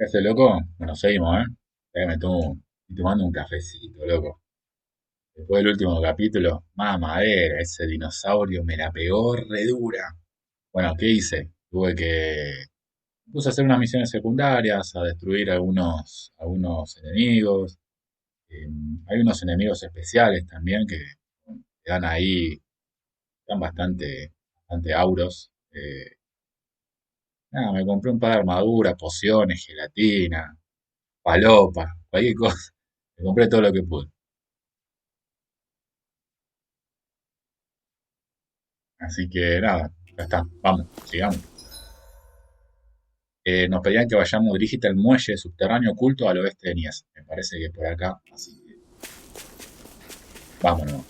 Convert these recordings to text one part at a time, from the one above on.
¿Qué hace, loco? Bueno, seguimos, ¿eh? Ya que estoy tomando un cafecito, loco. Después del último capítulo, mamadera, ese dinosaurio me la pegó re dura. Bueno, ¿qué hice? Me puse a hacer unas misiones secundarias, a destruir algunos enemigos. Eh, Hay unos enemigos especiales también que dan ahí, están bastante auros. Nada, me compré un par de armaduras, pociones, gelatina, palopa, cualquier cosa. Me compré todo lo que pude. Así que nada, ya está. Vamos, sigamos. Nos pedían que vayamos dirigite al muelle subterráneo oculto al oeste de Nies. Me parece que por acá. Así que vámonos.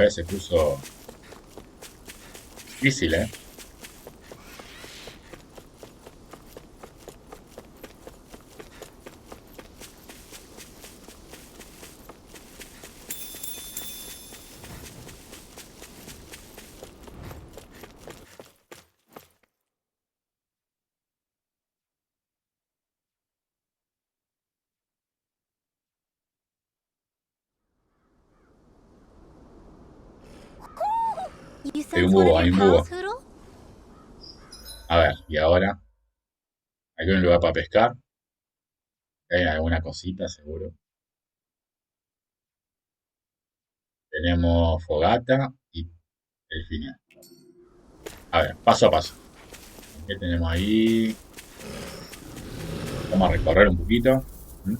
Se puso difícil, ¿eh? You Hay un sense one of búho, your hay un pals, búho. Hoodle? A ver, y ahora, hay un lugar para pescar. Hay alguna cosita, seguro. Tenemos fogata y el final. A ver, paso a paso. ¿Qué tenemos ahí? Vamos a recorrer un poquito. ¿Mm?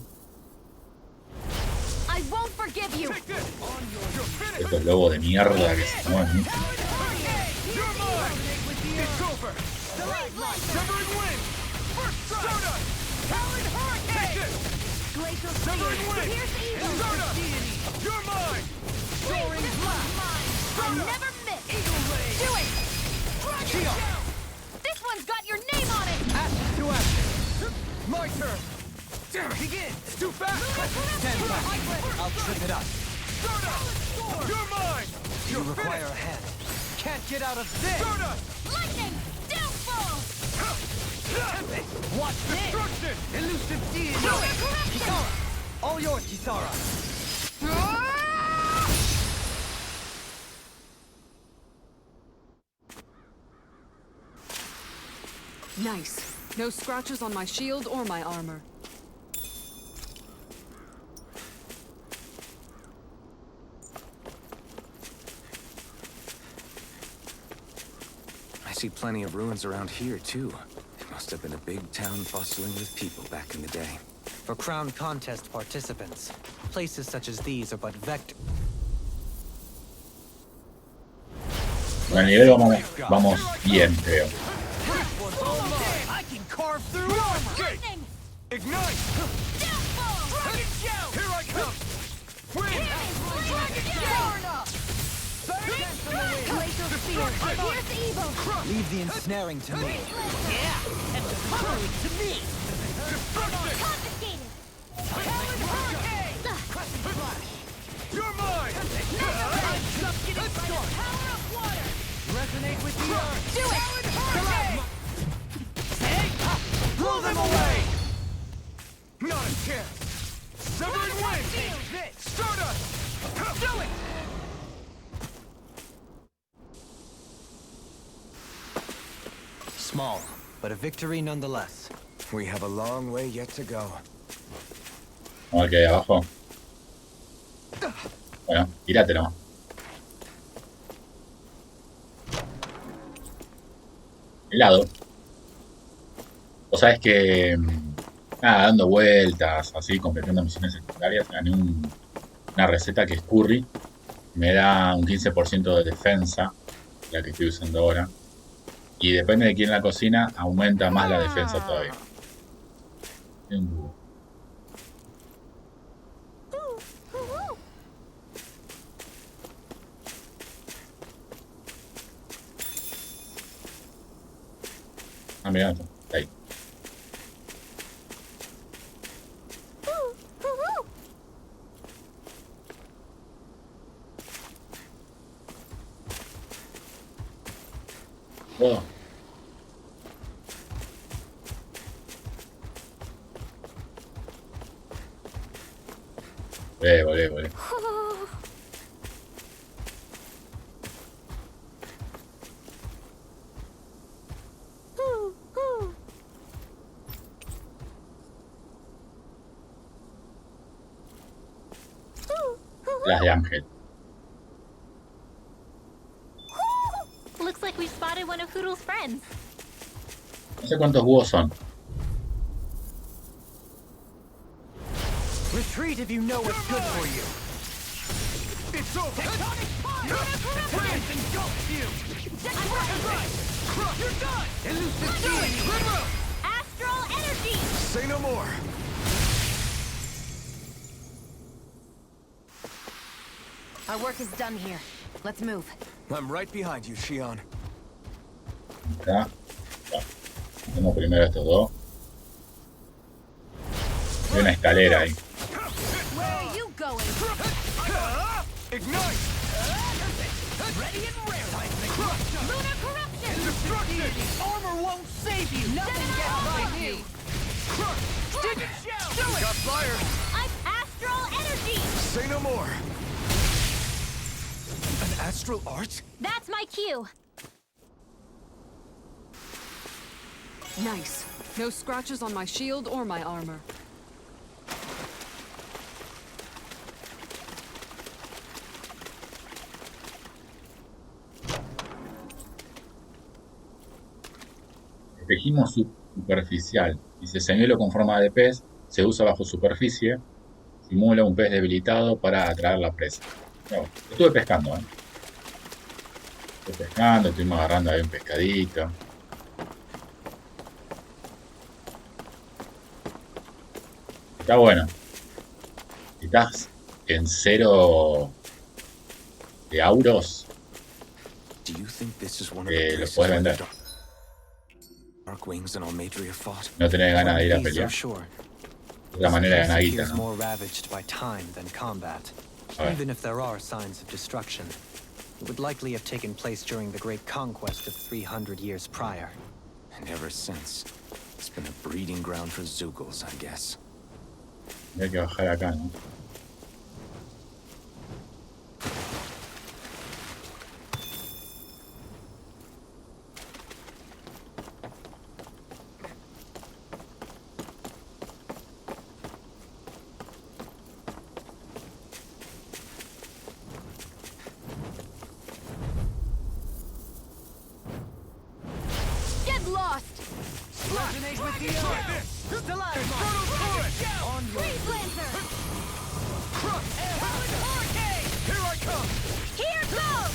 I won't forgive you! Estos lobos de mierda que se mueven mucho. Glacial Spear, pierce evil! I never miss! Do it! This one's got your name on it! Action to action. My turn. Begin. It's too fast. Stand back. I'll trip it up. You're mine. You require a hand. Can't get out of this. Lightning! Downfall! Watch this. Destruction. Elusive deity. Kisara. All yours, Kisara. Nice. No scratches on my shield or my armor. I see plenty of ruins around here, too. It must have been a big town bustling with people back in the day. For crown contest participants, places such as these are but vector. Con el nivel vamos bien, creo. I can carve through armor. Lightning! Ignite. Downfall! Dragon shout. Here I come. Win. Dragon shout! Glacial Spear, pierce evil! Leave the ensnaring to me. Yeah, and the covering to me! Confiscated! You're mine. Let's start. Power of water! Resonate with the earth. Do it! Blow them away. Not a chance. Severing wind. Stardust. Do it. Small, but a victory nonetheless. We have a long way yet to go. Vamos a ver qué hay abajo. Bueno, tírate nomás. Helado. Vos sabés que, nada, dando vueltas, así, completando misiones secundarias, gané una receta que es curry. Me da un 15% de defensa, la que estoy usando ahora. Y depende de quién la cocina, aumenta más la defensa todavía. Ah, mirá, está ahí. Oh, Volé, volé. Las de Ángel. Looks like we spotted one of Hoodle's friends. No sé cuántos búhos son. Retreat if you know what's good for you. It's over. Tectonic engulfs you. You're done. Elusive deity. Astral energy! Say no more. Our work is done here. Let's move. I'm right behind you, Shion. Acá. Hacemos primero estos dos. Hay una escalera ahí. Where are you going? Ignite! Ready and rare. Lunar corruption! Destruction! Armor won't save you. Nothing gets by me. Stick it, shell. Got fire! I'm astral energy! Say no more. An astral art? That's my cue. Nice. No scratches on my shield or my armor. Espejismo superficial. Dice señuelo con forma de pez. Se usa bajo superficie. Simula un pez debilitado para atraer la presa. No, estuve pescando, Estoy pescando, estuvimos agarrando ahí un pescadito. Está bueno. Si estás en 0 de auros, Do you think this is one of the lo places puedes where the vender. Dark Wings and Almadria fought? No tenés ganas de ir a One of these pelear. are sure. Es la manera de ganar Place guita, appears ¿no? more ravaged by time than combat. A ver. Even if there are signs of destruction, it would likely have taken place during the Great Conquest of 300 years prior. And ever since, it's been a breeding ground for Zugals, I guess. Hay que bajar acá, ¿no? Get lost! Resonate with the earth! On your Freeze Lancer! hurricane! Here I come! Here goes!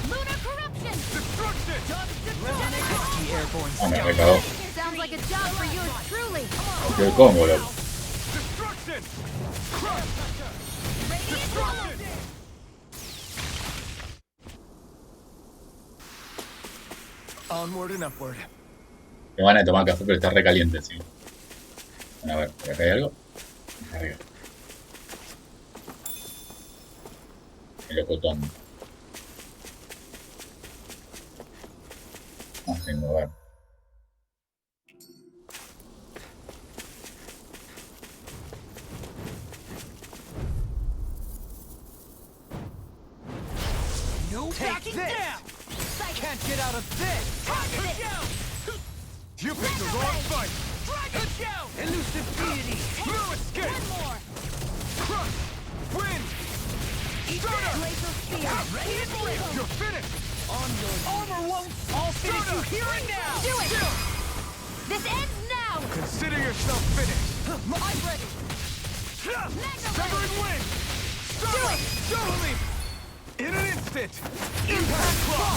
Lunar corruption! Destruction! Pesky airborne Ah, me scout. recagó. Sounds like a job for yours truly. Qué combo, loco. Destruction! Radiant roll! Onward and upward. Me van a tomar café, pero está recaliente, sí. Bueno, a ver, ¿por acá hay algo? Arriba. El locotón. Más tengo, a ver. No Take backing this! down. Can't get out of this! Dragon shell. You picked the wrong fight! Dragon shell. Elusive deity! No escape! One more. Crush! Win! Stunner! Laser spear. Ready and rare. You're finished! On your Armor won't. I'll finish you here and now. Do it! This ends now! Consider yourself finished! I'm ready. Severing wing! Stunner! Double leap! In an instant! Impact claw!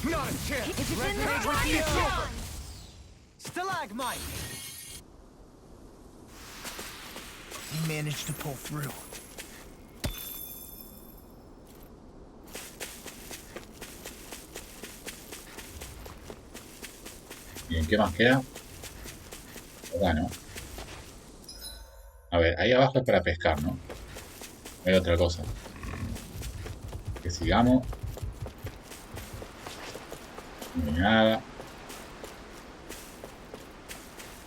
Not a chance! If it's in the Resonate with the fire! earth! Stalagmite! You managed to pull through. Bien, ¿qué más queda? Bueno. A ver, ahí abajo es para pescar, ¿no? No hay otra cosa. Que sigamos. No hay nada.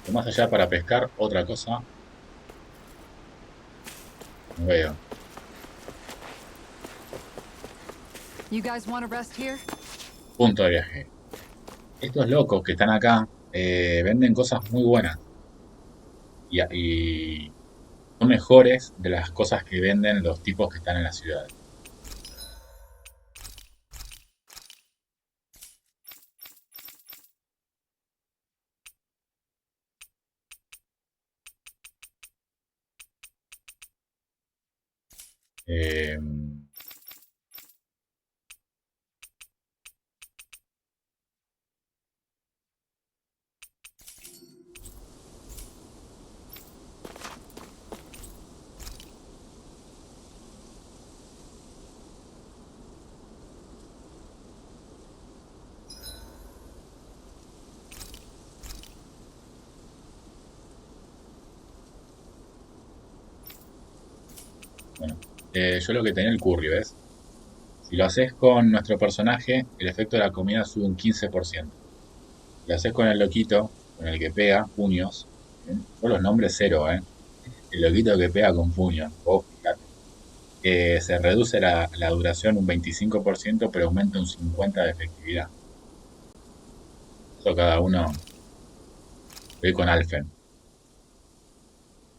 Y más allá para pescar, otra cosa. No veo. You guys want to rest here? Punto de viaje. Estos locos que están acá venden cosas muy buenas y son mejores de las cosas que venden los tipos que están en la ciudad. Eh, bueno, yo lo que tenía el curry, ¿ves? Si lo haces con nuestro personaje, el efecto de la comida sube un 15%. Si lo haces con el loquito, con el que pega, puños, son los nombres cero, ¿eh? El loquito que pega con puños, fíjate. Se reduce la duración un 25%, pero aumenta un 50% de efectividad. Eso cada uno. Voy con Alfen.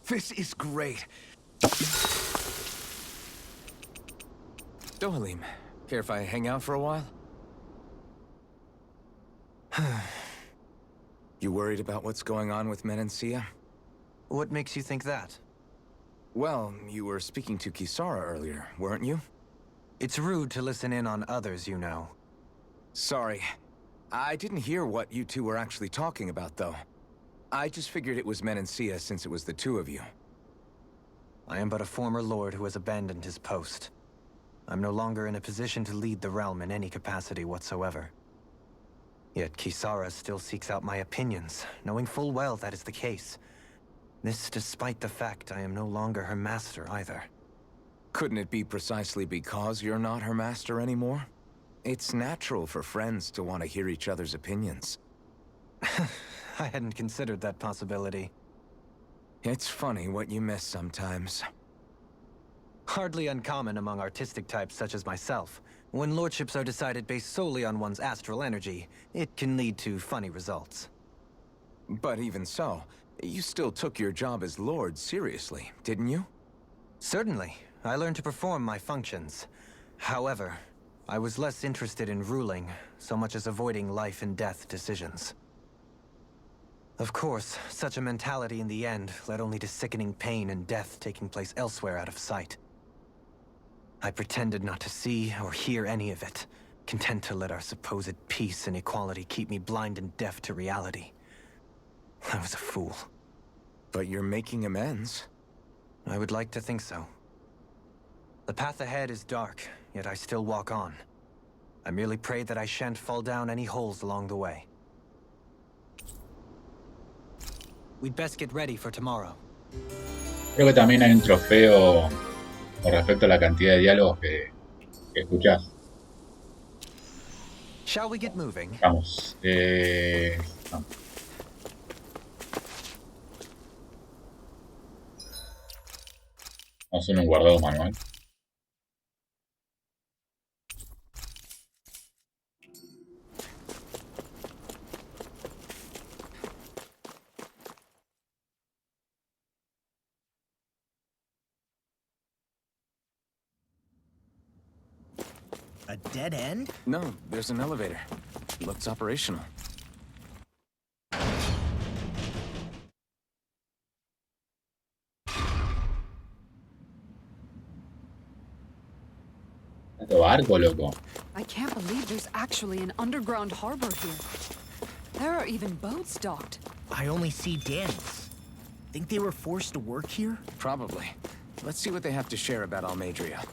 This is great. Dohalim, care if I hang out for a while? You worried about what's going on with Menancia? What makes you think that? Well, you were speaking to Kisara earlier, weren't you? It's rude to listen in on others, you know. Sorry. I didn't hear what you two were actually talking about, though. I just figured it was Menancia since it was the two of you. I am but a former lord who has abandoned his post. I'm no longer in a position to lead the realm in any capacity whatsoever. Yet Kisara still seeks out my opinions, knowing full well that is the case. This despite the fact I am no longer her master either. Couldn't it be precisely because you're not her master anymore? It's natural for friends to want to hear each other's opinions. I hadn't considered that possibility. It's funny what you miss sometimes. Hardly uncommon among artistic types such as myself. When lordships are decided based solely on one's astral energy, it can lead to funny results. But even so, you still took your job as lord seriously, didn't you? Certainly. I learned to perform my functions. However, I was less interested in ruling, so much as avoiding life and death decisions. Of course, such a mentality in the end led only to sickening pain and death taking place elsewhere out of sight. I pretended not to see or hear any of it, content to let our supposed peace and equality keep me blind and deaf to reality. I was a fool. But you're making amends. I would like to think so. The path ahead is dark, yet I still walk on. I merely pray that I shan't fall down any holes along the way. We'd best get ready for tomorrow. Creo que también hay un trofeo con respecto a la cantidad de diálogos que escuchás. Shall we get moving? Vamos. No. Vamos a hacer un guardado manual. A dead end? No, there's an elevator. Looks operational. Esto barco, loco. I can't believe there's actually an underground harbor here. There are even boats docked. I only see dens. Think they were forced to work here? Probably. Let's see what they have to share about Almedria.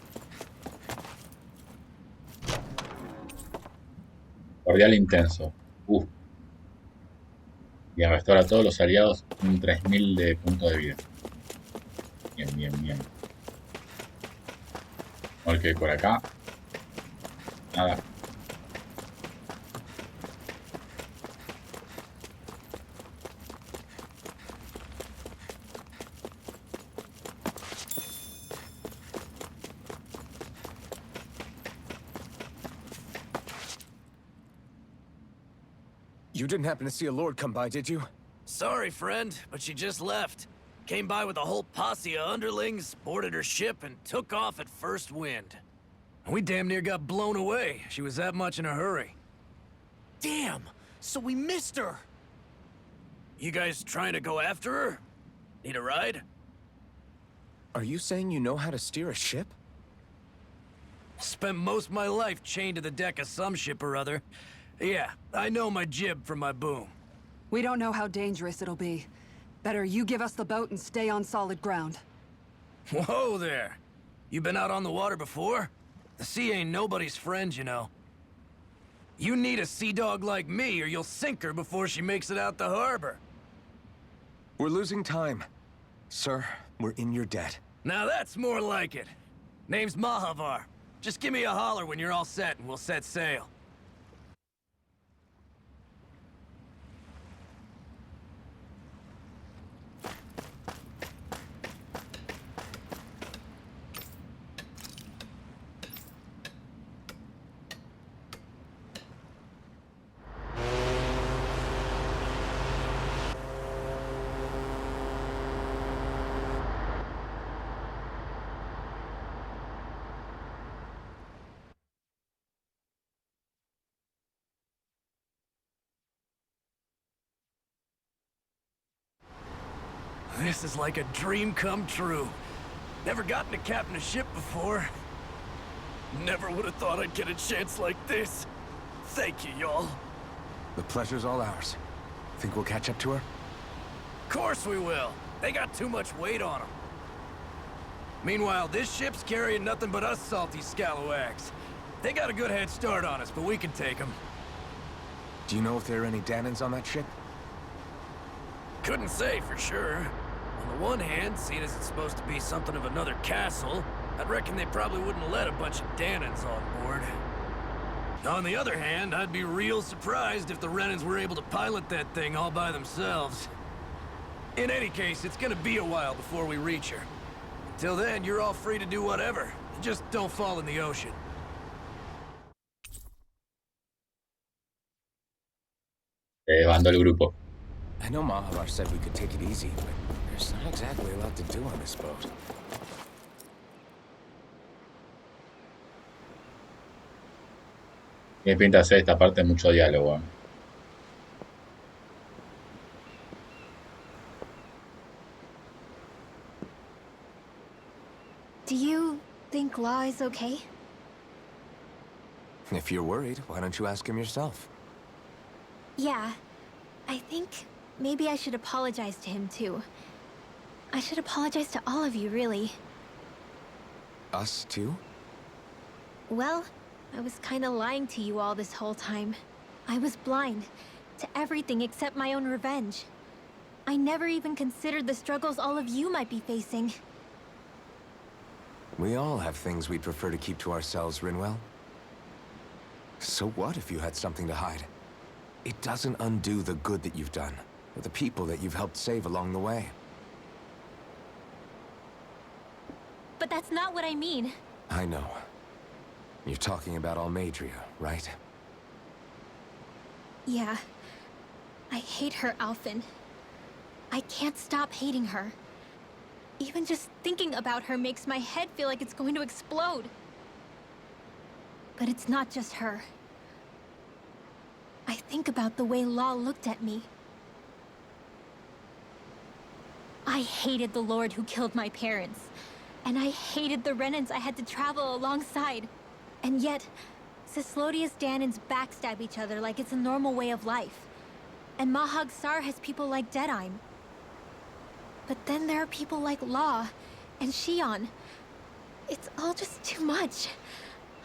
Cordial intenso. Bien, restaura a todos los aliados un 3000 de puntos de vida. Bien, bien, bien. Ok, por acá. Nada. You didn't happen to see a lord come by, did you? Sorry, friend, but she just left. Came by with a whole posse of underlings, boarded her ship, and took off at first wind. We damn near got blown away. She was that much in a hurry. Damn! So we missed her! You guys trying to go after her? Need a ride? Are you saying you know how to steer a ship? Spent most of my life chained to the deck of some ship or other. Yeah, I know my jib from my boom. We don't know how dangerous it'll be. Better you give us the boat and stay on solid ground. Whoa there! You been out on the water before? The sea ain't nobody's friend, you know. You need a sea dog like me, or you'll sink her before she makes it out the harbor. We're losing time. Sir, we're in your debt. Now that's more like it. Name's Mahavar. Just give me a holler when you're all set and we'll set sail. This is like a dream come true. Never gotten to captain a ship before. Never would have thought I'd get a chance like this. Thank you, y'all. The pleasure's all ours. Think we'll catch up to her? Course we will. They got too much weight on them. Meanwhile, this ship's carrying nothing but us salty scalawags. They got a good head start on us, but we can take them. Do you know if there are any Danans on that ship? Couldn't say for sure. On the one hand, seeing as it's supposed to be something of another castle, I'd reckon they probably wouldn't let a bunch of Danans on board. On the other hand, I'd be real surprised if the Renans were able to pilot that thing all by themselves. In any case, it's gonna be a while before we reach her. Till then, you're all free to do whatever. Just don't fall in the ocean. Bando el grupo. I know Mahavar said we could take it easy, but there's not exactly a lot to do on this boat. Tiene pinta de hacer esta parte mucho diálogo. Do you think Law is okay? If you're worried, why don't you ask him yourself? Yeah. I think maybe I should apologize to him too. I should apologize to all of you, really. Us too? Well, I was kinda lying to you all this whole time. I was blind to everything except my own revenge. I never even considered the struggles all of you might be facing. We all have things we'd prefer to keep to ourselves, Rinwell. So what if you had something to hide? It doesn't undo the good that you've done, or the people that you've helped save along the way. But that's not what I mean. I know. You're talking about Almadria, right? Yeah. I hate her, Alphen. I can't stop hating her. Even just thinking about her makes my head feel like it's going to explode. But it's not just her. I think about the way Law looked at me. I hated the Lord who killed my parents. And I hated the Renans I had to travel alongside. And yet, Cislodius Danans backstab each other like it's a normal way of life. And Mahag Sar has people like Deadime. But then there are people like Law and Shion. It's all just too much.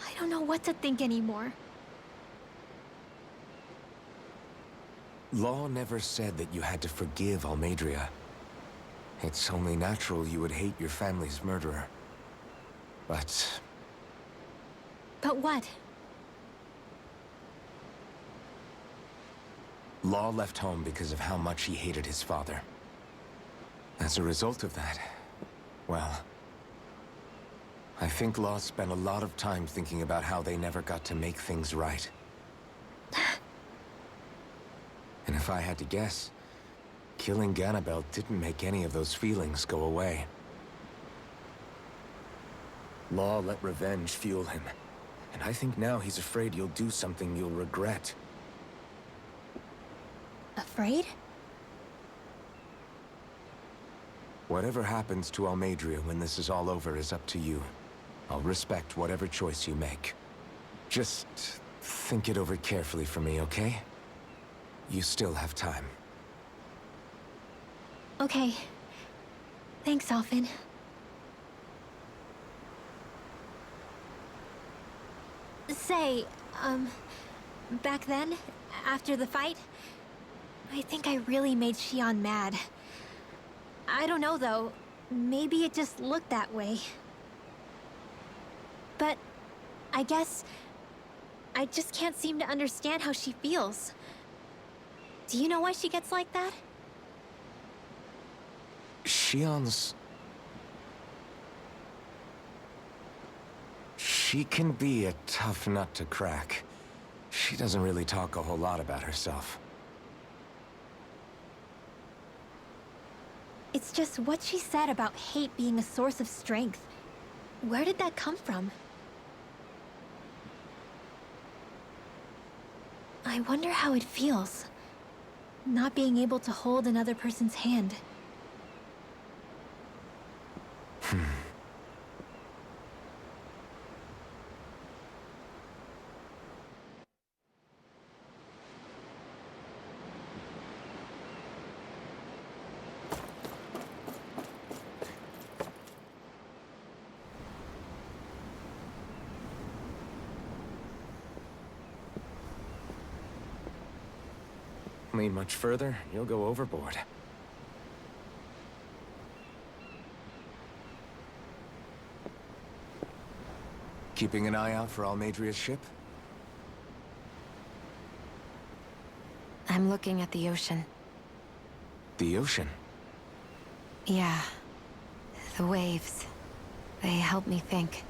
I don't know what to think anymore. Law never said that you had to forgive Almadria. It's only natural you would hate your family's murderer. But But what? Law left home because of how much he hated his father. As a result of that, well, I think Law spent a lot of time thinking about how they never got to make things right. And if I had to guess, killing Ganabel didn't make any of those feelings go away. Law let revenge fuel him, and I think now he's afraid you'll do something you'll regret. Afraid? Whatever happens to Almadria when this is all over is up to you. I'll respect whatever choice you make. Just think it over carefully for me, okay? You still have time. Okay. Thanks, Alphen. Say, back then, after the fight, I think I really made Xion mad. I don't know, though. Maybe it just looked that way. But I guess I just can't seem to understand how she feels. Do you know why she gets like that? Xion's... She can be a tough nut to crack. She doesn't really talk a whole lot about herself. It's just what she said about hate being a source of strength. Where did that come from? I wonder how it feels, not being able to hold another person's hand. Lean much further, you'll go overboard. Keeping an eye out for Almadria's ship? I'm looking at the ocean. The ocean? Yeah. The waves. They help me think.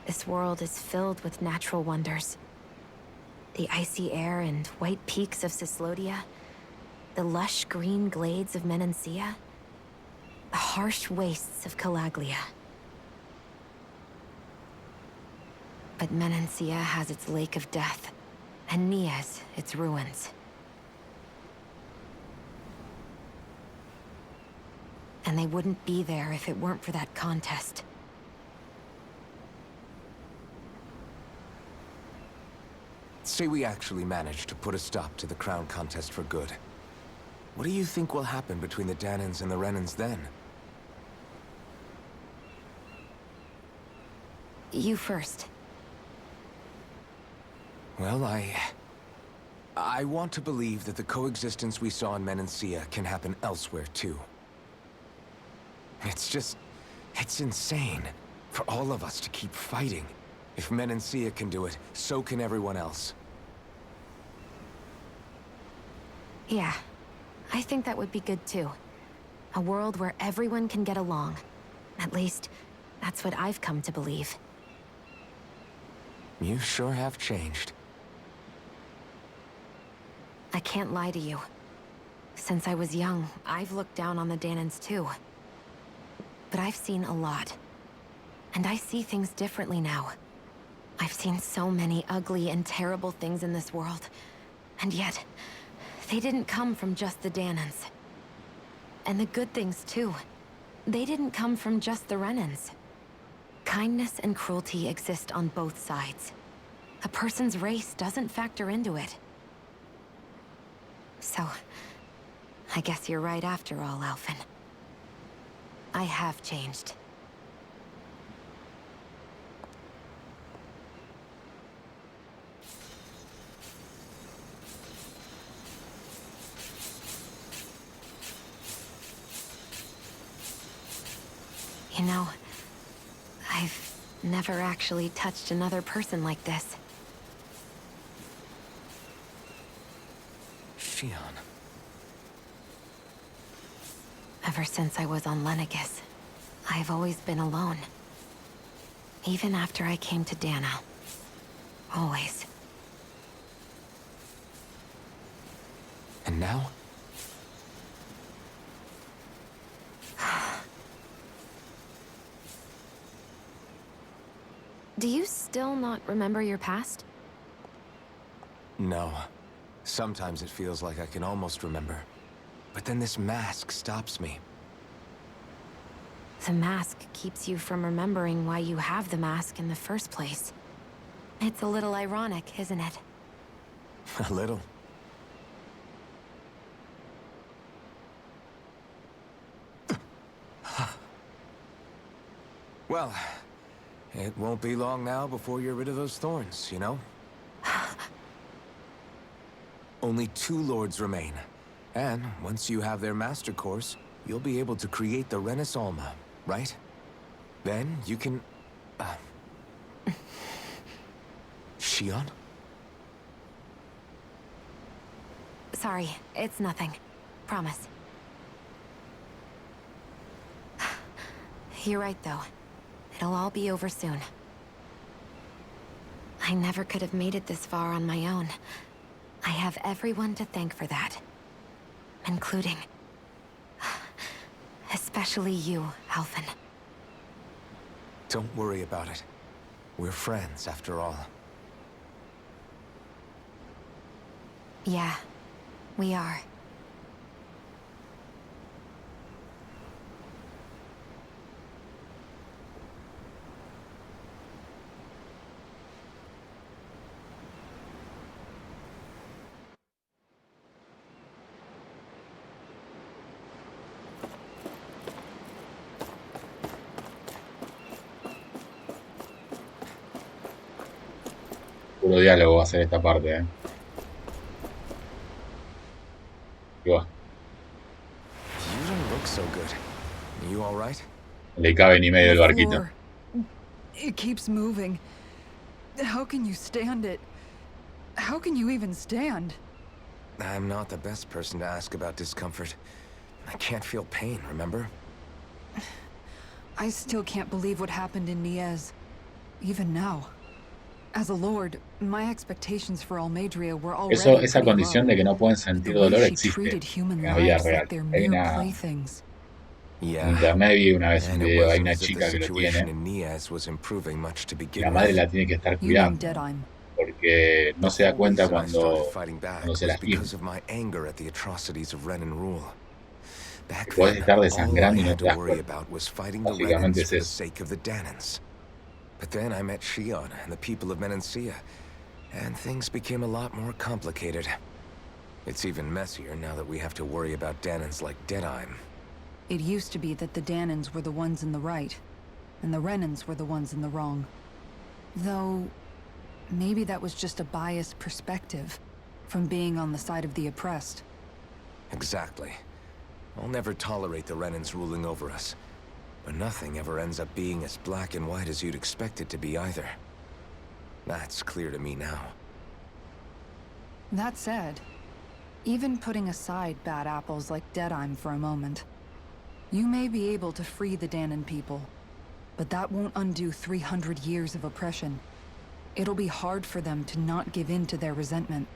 This world is filled with natural wonders. The icy air and white peaks of Cyslodia, the lush green glades of Menancia, the harsh wastes of Calaglia. But Menancia has its lake of death, and Nias its ruins. And they wouldn't be there if it weren't for that contest. Say we actually manage to put a stop to the crown contest for good. What do you think will happen between the Danans and the Renans then? You first. Well, I want to believe that the coexistence we saw in Menancia can happen elsewhere, too. It's insane for all of us to keep fighting. If Menancia can do it, so can everyone else. Yeah, I think that would be good too. A world where everyone can get along. At least, that's what I've come to believe. You sure have changed. I can't lie to you. Since I was young, I've looked down on the Danans too. But I've seen a lot. And I see things differently now. I've seen so many ugly and terrible things in this world. And yet, they didn't come from just the Danans. And the good things too. They didn't come from just the Renans. Kindness and cruelty exist on both sides. A person's race doesn't factor into it. So, I guess you're right after all, Alphen. I have changed. You know, I've never actually touched another person like this. Xion. Ever since I was on Lenegis, I've always been alone. Even after I came to Dana. Always. And now? Do you still not remember your past? No. Sometimes it feels like I can almost remember. But then this mask stops me. The mask keeps you from remembering why you have the mask in the first place. It's a little ironic, isn't it? A little. Well, it won't be long now before you're rid of those thorns, you know? Only 2 lords remain. And once you have their master course, you'll be able to create the Renaissance, right? Then you can... Shion? Sorry, it's nothing. Promise. You're right, though. It'll all be over soon. I never could have made it this far on my own. I have everyone to thank for that. Including... especially you, Alvin. Don't worry about it. We're friends, after all. Yeah, we are. Puro diálogo va a ser esta parte, Y va, You don't look so good. You all right? le cabe ni medio del The barquito. floor. It keeps moving. How can you stand it? How can you even stand? I'm not the best person to ask about discomfort. I can't feel pain, remember? I still can't believe what happened in Niez. Even now. As a lord, my expectations for Almeidrea were already Esa pretty condición low. de que no pueden The sentir way dolor she existe treated human en la vida lives real. like they're Hay mere una, playthings. en Yeah. internet vi una vez un And it video, hay wasn't una as if the chica que lo situation tiene in Niaz was improving much to y begin la madre with. la tiene que estar You mean cuidando, Deadheim. porque no The se da whole cuenta reason I started cuando fighting back se was lastima. because of my anger at the atrocities of Renan rule. Back Podés then, estar all I desangrando y no had te to das worry cuenta. about was fighting the Básicamente Renans es for the eso. sake of the Danans. But then I met Shion and the people of Menancia, and things became a lot more complicated. It's even messier now that we have to worry about Danans like Deadheim. It used to be that the Danans were the ones in the right, and the Renans were the ones in the wrong. Though, maybe that was just a biased perspective from being on the side of the oppressed. Exactly. I'll never tolerate the Renans ruling over us. But nothing ever ends up being as black and white as you'd expect it to be either. That's clear to me now. That said, even putting aside bad apples like Deadheim for a moment, you may be able to free the Danan people, but that won't undo 300 years of oppression. It'll be hard for them to not give in to their resentment.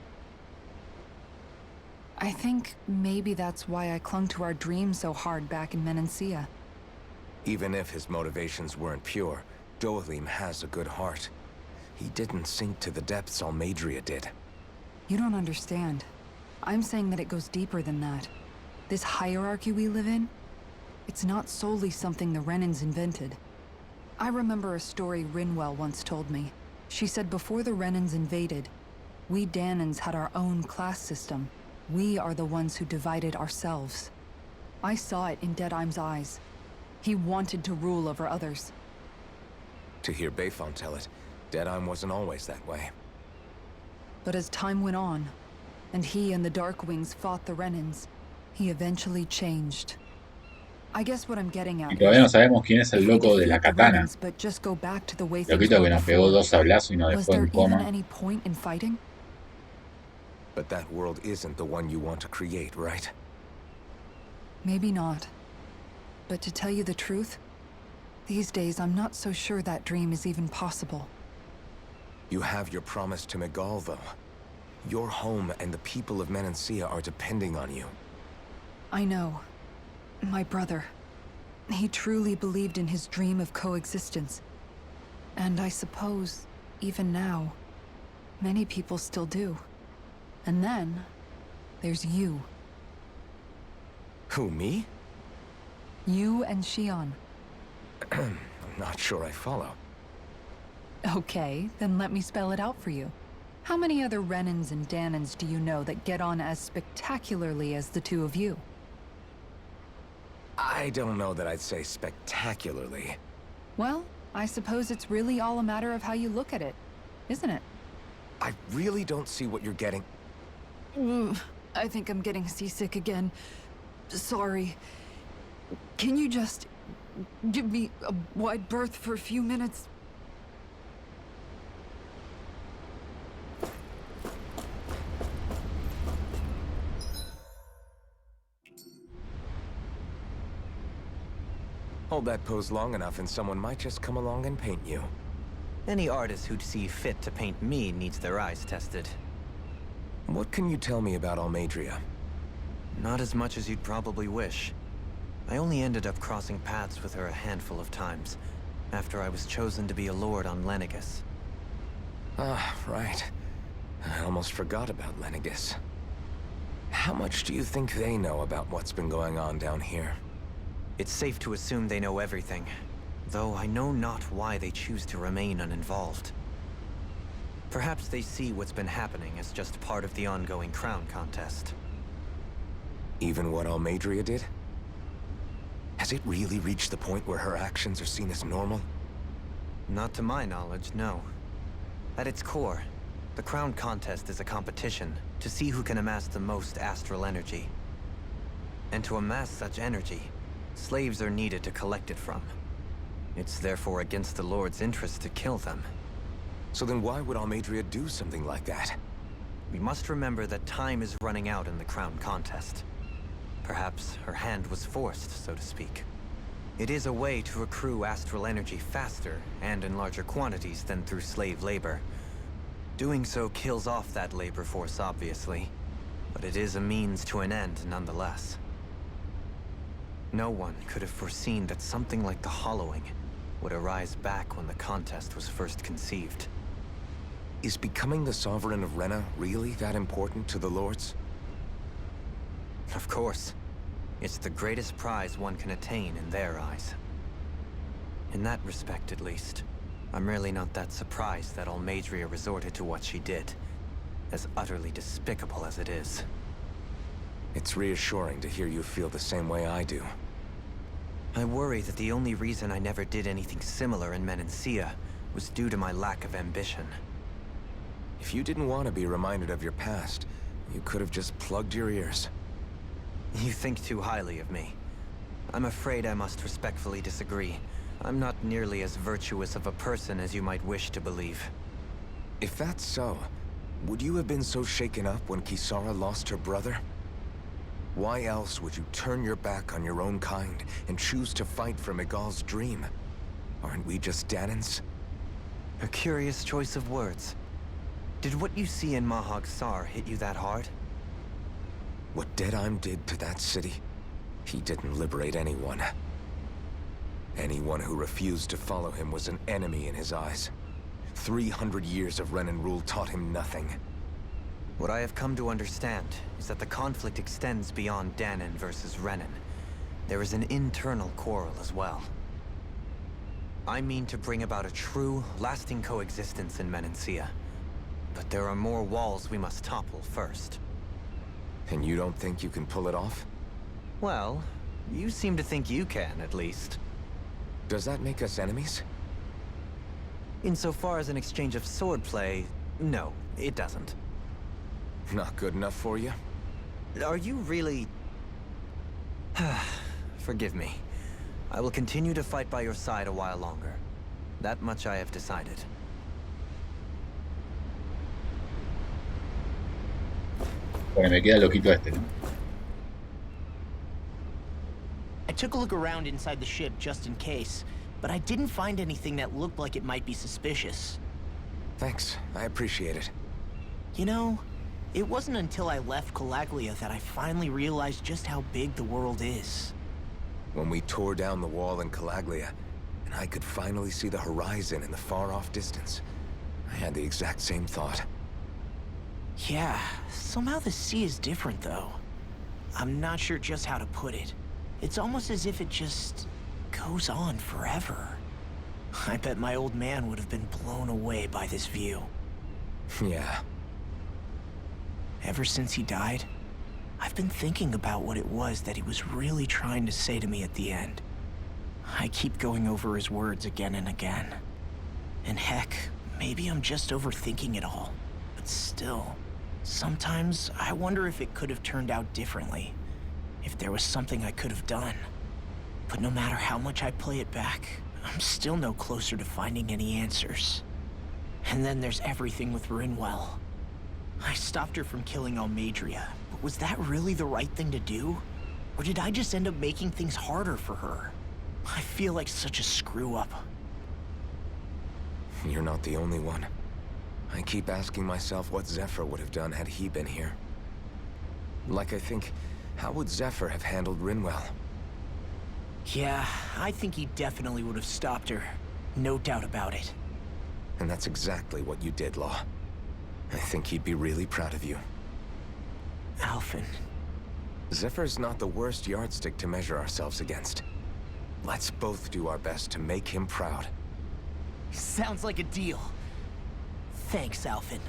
I think maybe that's why I clung to our dream so hard back in Menancia. Even if his motivations weren't pure, Dohalim has a good heart. He didn't sink to the depths Almeidrea did. You don't understand. I'm saying that it goes deeper than that. This hierarchy we live in, it's not solely something the Renans invented. I remember a story Rinwell once told me. She said before the Renans invaded, we Danans had our own class system. We are the ones who divided ourselves. I saw it in Deadheim's eyes. He wanted to rule over others. To hear Bayfon tell it, Deadheim wasn't always that way. But as time went on, and he and the Darkwings fought the Renans, he eventually changed. I guess what I'm getting Y at todavía no is, sabemos quién es el if we loco de la defeat the katana. Renans but just go back to the way El things loquito were que nos pegó before, 2 sablazos y nos was dejó there en even coma. any point in fighting? But that world isn't the one you want to create, right? Maybe not. But to tell you the truth, these days I'm not so sure that dream is even possible. You have your promise to Megal, though. Your home and the people of Menancia are depending on you. I know. My brother. He truly believed in his dream of coexistence. And I suppose, even now, many people still do. And then, there's you. Who, me? You and Shion. I'm not sure I follow. Okay, then let me spell it out for you. How many other Renans and Danans do you know that get on as spectacularly as the two of you? I don't know that I'd say spectacularly. Well, I suppose it's really all a matter of how you look at it, isn't it? I really don't see what you're getting. I think I'm getting seasick again. Sorry. Can you just give me a wide berth for a few minutes? Hold that pose long enough and someone might just come along and paint you. Any artist who'd see fit to paint me needs their eyes tested. What can you tell me about Almadria? Not as much as you'd probably wish. I only ended up crossing paths with her a handful of times, after I was chosen to be a lord on Lenegus. Ah, right. I almost forgot about Lenegus. How much do you think they know about what's been going on down here? It's safe to assume they know everything, though I know not why they choose to remain uninvolved. Perhaps they see what's been happening as just part of the ongoing crown contest. Even what Almadria did? Has it really reached the point where her actions are seen as normal? Not to my knowledge, no. At its core, the crown contest is a competition to see who can amass the most astral energy. And to amass such energy, slaves are needed to collect it from. It's therefore against the Lord's interest to kill them. So then why would Almadria do something like that? We must remember that time is running out in the crown contest. Perhaps her hand was forced, so to speak. It is a way to accrue astral energy faster and in larger quantities than through slave labor. Doing so kills off that labor force, obviously, but it is a means to an end nonetheless. No one could have foreseen that something like the Hollowing would arise back when the contest was first conceived. Is becoming the Sovereign of Rena really that important to the Lords? Of course. It's the greatest prize one can attain in their eyes. In that respect, at least, I'm really not that surprised that Almadria resorted to what she did, as utterly despicable as it is. It's reassuring to hear you feel the same way I do. I worry that the only reason I never did anything similar in Menancia was due to my lack of ambition. If you didn't want to be reminded of your past, you could have just plugged your ears. You think too highly of me. I'm afraid I must respectfully disagree. I'm not nearly as virtuous of a person as you might wish to believe. If that's so, would you have been so shaken up when Kisara lost her brother? Why else would you turn your back on your own kind and choose to fight for Miguel's dream? Aren't we just Danans? A curious choice of words. Did what you see in Mahag Sar hit you that hard? What Deadheim did to that city, he didn't liberate anyone. Anyone who refused to follow him was an enemy in his eyes. 300 years of Renan rule taught him nothing. What I have come to understand is that the conflict extends beyond Danan versus Renan. There is an internal quarrel as well. I mean to bring about a true, lasting coexistence in Menancia. But there are more walls we must topple first. And you don't think you can pull it off? Well, you seem to think you can, at least. Does that make us enemies? Insofar as an exchange of swordplay, no, it doesn't. Not good enough for you? Are you really... Forgive me. I will continue to fight by your side a while longer. That much I have decided. Bueno, me queda loquito este, ¿no? I took a look around inside the ship just in case, but I didn't find anything that looked like it might be suspicious. Thanks, I appreciate it. You know, It wasn't until I left Calaglia that I finally realized just how big the world is. When we tore down the wall in Calaglia, and I could finally see the horizon in the far-off distance, I had the exact same thought. Yeah, somehow the sea is different though. I'm not sure just how to put it. It's almost as if it just goes on forever. I bet my old man would have been blown away by this view. Yeah. Ever since he died, I've been thinking about what it was that he was really trying to say to me at the end. I keep going over his words again and again. And heck, maybe I'm just overthinking it all. But still, sometimes I wonder if it could have turned out differently. If there was something I could have done. But no matter how much I play it back, I'm still no closer to finding any answers. And then there's everything with Rinwell. I stopped her from killing Almadria, but was that really the right thing to do? Or did I just end up making things harder for her? I feel like such a screw-up. You're not the only one. I keep asking myself what Zephyr would have done had he been here. Like I think, how would Zephyr have handled Rinwell? Yeah, I think he definitely would have stopped her. No doubt about it. And that's exactly what you did, Law. I think he'd be really proud of you. Alphen. Zephyr's not the worst yardstick to measure ourselves against. Let's both do our best to make him proud. Sounds like a deal. Thanks, Alphen.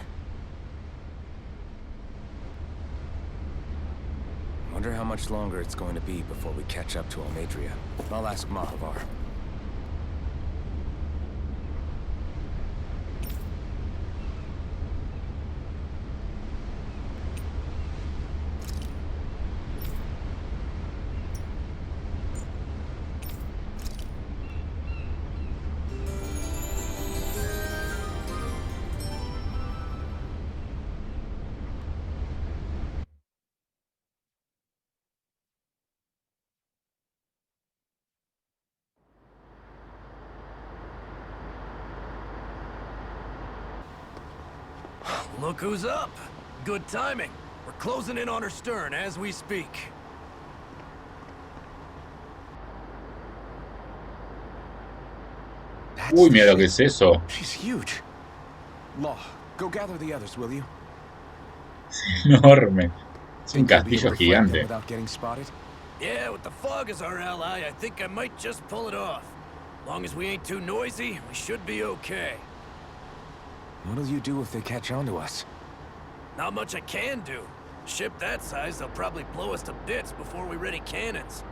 Wonder how much longer it's going to be before we catch up to Almadria. I'll ask Mahavar. Look who's up. Good timing. We're closing in on her stern as we speak. That's Uy, the mira lo que ship. es eso. She's huge. Law, go gather the others, will you? Enorme. Es un Think you'll be castillo able to find them gigante. without getting spotted? Yeah, with the fog as our ally, I think I might just pull it off. Long as we ain't too noisy, we should be okay. What'll you do if they catch on to us? Not much I can do. A ship that size, they'll probably blow us to bits before we ready cannons.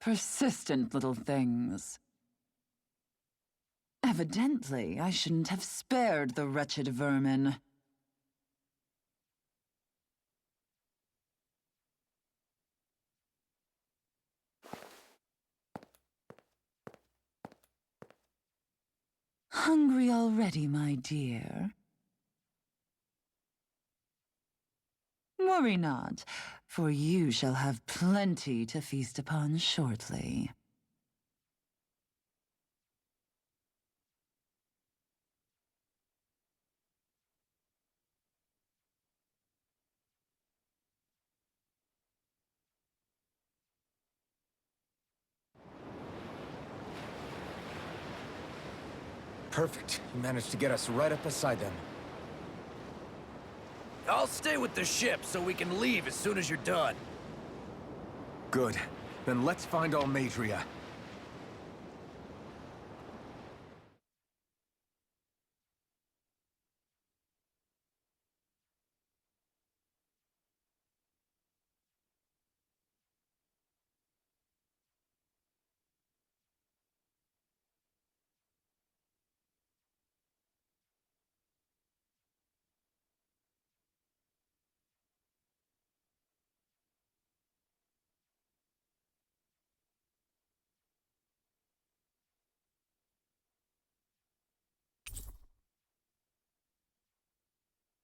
Persistent little things. Evidently, I shouldn't have spared the wretched vermin. Hungry already, my dear? Worry not, for you shall have plenty to feast upon shortly. Perfect. You managed to get us right up beside them. I'll stay with the ship so we can leave as soon as you're done. Good. Then let's find Almadria.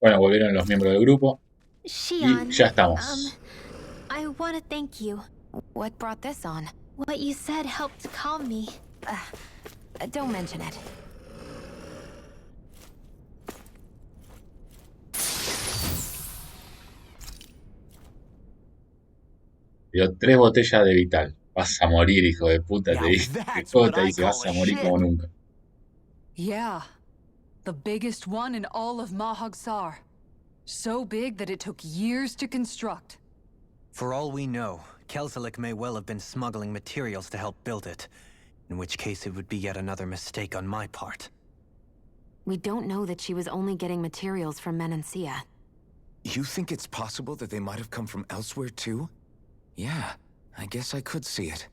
Bueno, volvieron los miembros del grupo y Shion, ya estamos. I want to thank you. What brought this on? What you said helped calm me. Don't mention it. Dio 3 botellas de Vital. Vas a morir, hijo de puta, te Now dice. El that's juego what te I dice, call vas a a morir como ship. nunca. Yeah. The biggest one in all of Mahagsar. So big that it took years to construct. For all we know, Kelselik may well have been smuggling materials to help build it. In which case it would be yet another mistake on my part. We don't know that she was only getting materials from Menancia. You think it's possible that they might have come from elsewhere, too? Yeah, I guess I could see it.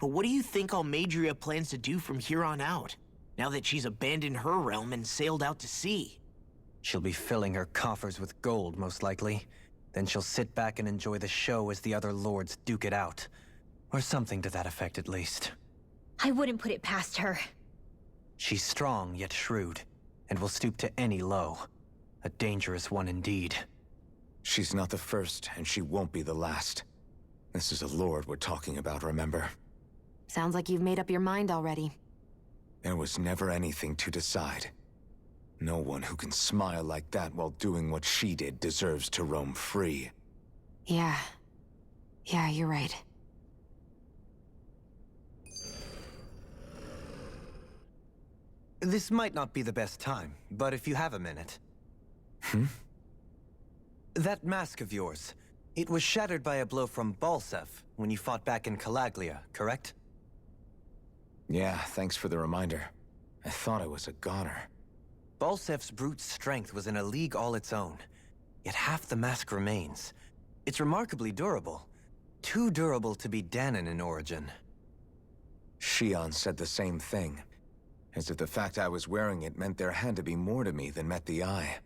But what do you think Almadria plans to do from here on out, now that she's abandoned her realm and sailed out to sea? She'll be filling her coffers with gold, most likely. Then she'll sit back and enjoy the show as the other lords duke it out. Or something to that effect, at least. I wouldn't put it past her. She's strong, yet shrewd, and will stoop to any low. A dangerous one indeed. She's not the first, and she won't be the last. This is a lord we're talking about, remember? Sounds like you've made up your mind already. There was never anything to decide. No one who can smile like that while doing what she did deserves to roam free. Yeah. Yeah, you're right. This might not be the best time, but if you have a minute. Hmm? That mask of yours, it was shattered by a blow from Balsef when you fought back in Calaglia, correct? Yeah, thanks for the reminder. I thought I was a goner. Balsef's brute strength was in a league all its own, yet half the mask remains. It's remarkably durable. Too durable to be Danon in origin. Shion said the same thing. As if the fact I was wearing it meant there had to be more to me than met the eye.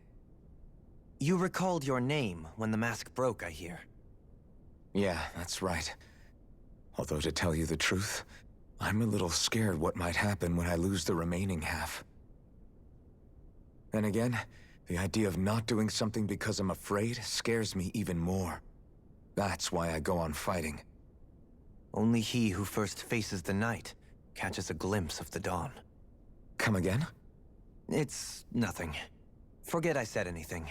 You recalled your name when the mask broke, I hear. Yeah, that's right. Although to tell you the truth, I'm a little scared what might happen when I lose the remaining half. Then again, the idea of not doing something because I'm afraid scares me even more. That's why I go on fighting. Only he who first faces the night catches a glimpse of the dawn. Come again? It's nothing. Forget I said anything.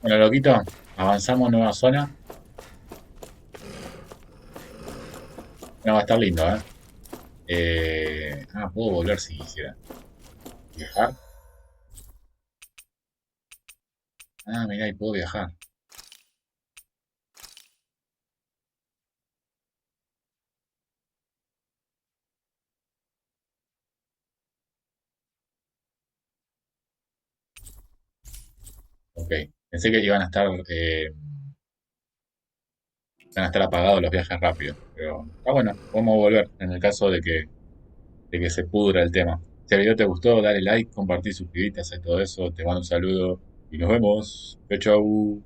Bueno, loquito, avanzamos nueva zona. No, va a estar lindo, puedo volver si quisiera. ¿Viajar? Mirá, y puedo viajar. Ok, pensé que iban a estar apagados los viajes rápidos, pero está bueno, podemos volver en el caso de que se pudra el tema. Si el video te gustó, dale like, compartir, suscribirte, hacer todo eso. Te mando un saludo y nos vemos. Chau, chau.